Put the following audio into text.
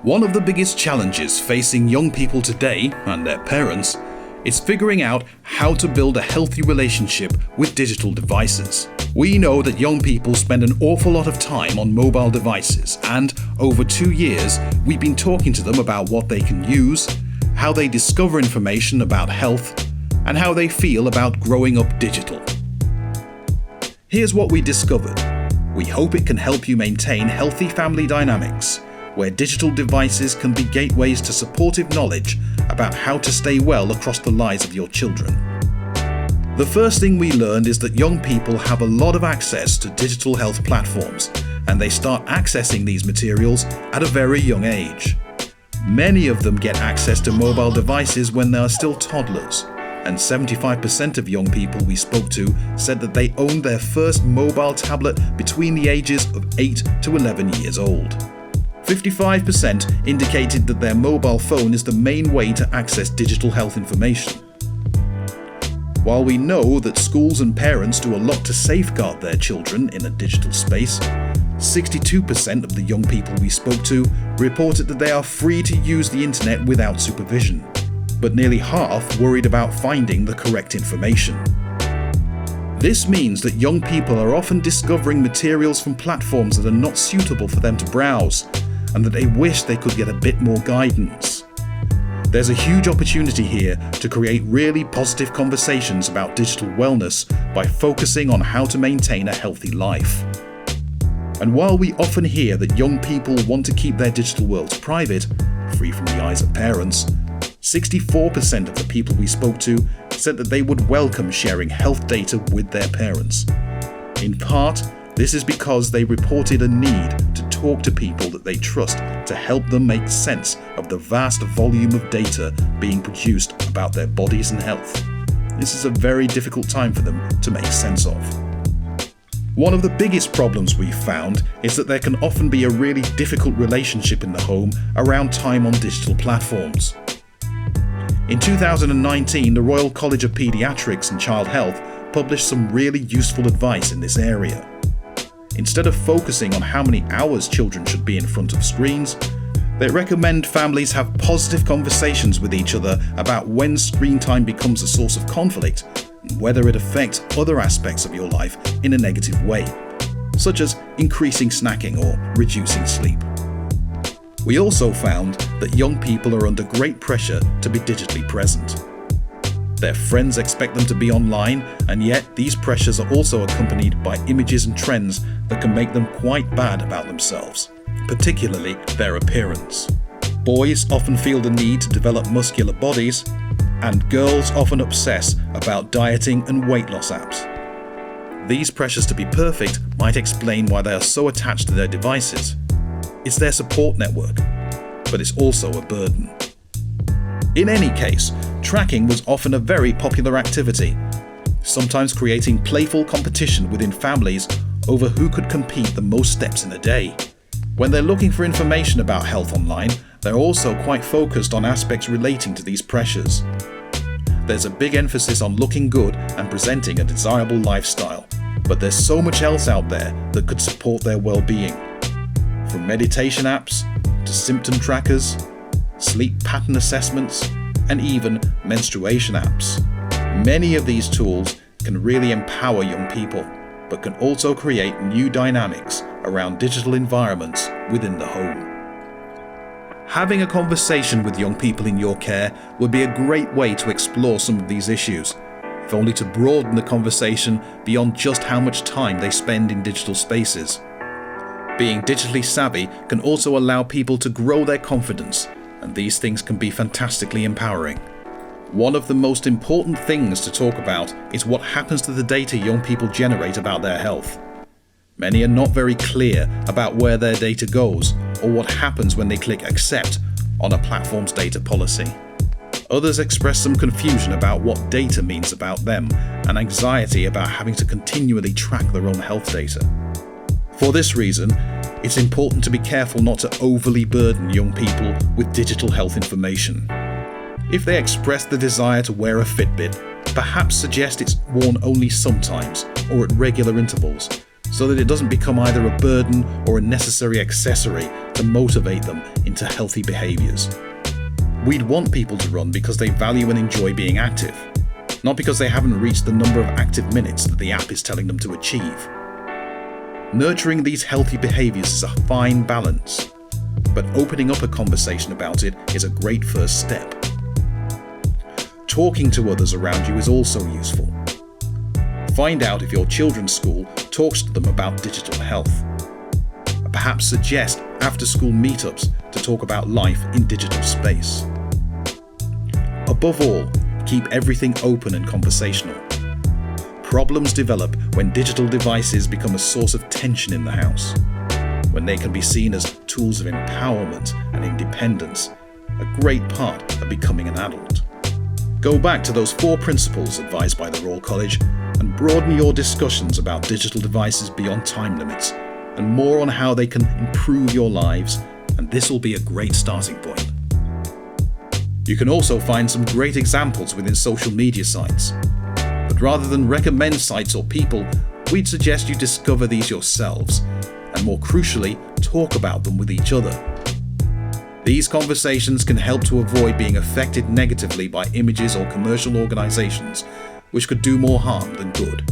One of the biggest challenges facing young people today and their parents is figuring out how to build a healthy relationship with digital devices. We know that young people spend an awful lot of time on mobile devices, and over 2 years, we've been talking to them about what they can use, how they discover information about health, and how they feel about growing up digital. Here's what we discovered. We hope it can help you maintain healthy family dynamics, where digital devices can be gateways to supportive knowledge about how to stay well across the lives of your children. The first thing we learned is that young people have a lot of access to digital health platforms, and they start accessing these materials at a very young age. Many of them get access to mobile devices when they are still toddlers, and 75% of young people we spoke to said that they owned their first mobile tablet between the ages of 8 to 11 years old. 55% indicated that their mobile phone is the main way to access digital health information. While we know that schools and parents do a lot to safeguard their children in a digital space, 62% of the young people we spoke to reported that they are free to use the internet without supervision, but nearly half worried about finding the correct information. This means that young people are often discovering materials from platforms that are not suitable for them to browse, and that they wish they could get a bit more guidance. There's a huge opportunity here to create really positive conversations about digital wellness by focusing on how to maintain a healthy life. And while we often hear that young people want to keep their digital worlds private, free from the eyes of parents, 64% of the people we spoke to said that they would welcome sharing health data with their parents. In part, this is because they reported a need to talk to people that they trust to help them make sense of the vast volume of data being produced about their bodies and health. This is a very difficult time for them to make sense of. One of the biggest problems we've found is that there can often be a really difficult relationship in the home around time on digital platforms. In 2019, the Royal College of Paediatrics and Child Health published some really useful advice in this area. Instead of focusing on how many hours children should be in front of screens, they recommend families have positive conversations with each other about when screen time becomes a source of conflict and whether it affects other aspects of your life in a negative way, such as increasing snacking or reducing sleep. We also found that young people are under great pressure to be digitally present. Their friends expect them to be online, and yet these pressures are also accompanied by images and trends that can make them quite bad about themselves, particularly their appearance. Boys often feel the need to develop muscular bodies, and girls often obsess about dieting and weight loss apps. These pressures to be perfect might explain why they are so attached to their devices. It's their support network, but it's also a burden. In any case, tracking was often a very popular activity, sometimes creating playful competition within families over who could complete the most steps in a day. When they're looking for information about health online, they're also quite focused on aspects relating to these pressures. There's a big emphasis on looking good and presenting a desirable lifestyle, but there's so much else out there that could support their well-being. From meditation apps to symptom trackers, sleep pattern assessments, and even menstruation apps. Many of these tools can really empower young people, but can also create new dynamics around digital environments within the home. Having a conversation with young people in your care would be a great way to explore some of these issues, if only to broaden the conversation beyond just how much time they spend in digital spaces. Being digitally savvy can also allow people to grow their confidence, and these things can be fantastically empowering. One of the most important things to talk about is what happens to the data young people generate about their health. Many are not very clear about where their data goes or what happens when they click accept on a platform's data policy. Others express some confusion about what data means about them and anxiety about having to continually track their own health data. For this reason, it's important to be careful not to overly burden young people with digital health information. If they express the desire to wear a Fitbit, perhaps suggest it's worn only sometimes or at regular intervals, so that it doesn't become either a burden or a necessary accessory to motivate them into healthy behaviours. We'd want people to run because they value and enjoy being active, not because they haven't reached the number of active minutes that the app is telling them to achieve. Nurturing these healthy behaviours is a fine balance, but opening up a conversation about it is a great first step. Talking to others around you is also useful. Find out if your children's school talks to them about digital health. Perhaps suggest after-school meetups to talk about life in digital space. Above all, keep everything open and conversational. Problems develop when digital devices become a source of tension in the house, when they can be seen as tools of empowerment and independence, a great part of becoming an adult. Go back to those 4 principles advised by the Royal College and broaden your discussions about digital devices beyond time limits and more on how they can improve your lives, and this will be a great starting point. You can also find some great examples within social media sites, but rather than recommend sites or people, we'd suggest you discover these yourselves and, more crucially, talk about them with each other. These conversations can help to avoid being affected negatively by images or commercial organisations, which could do more harm than good.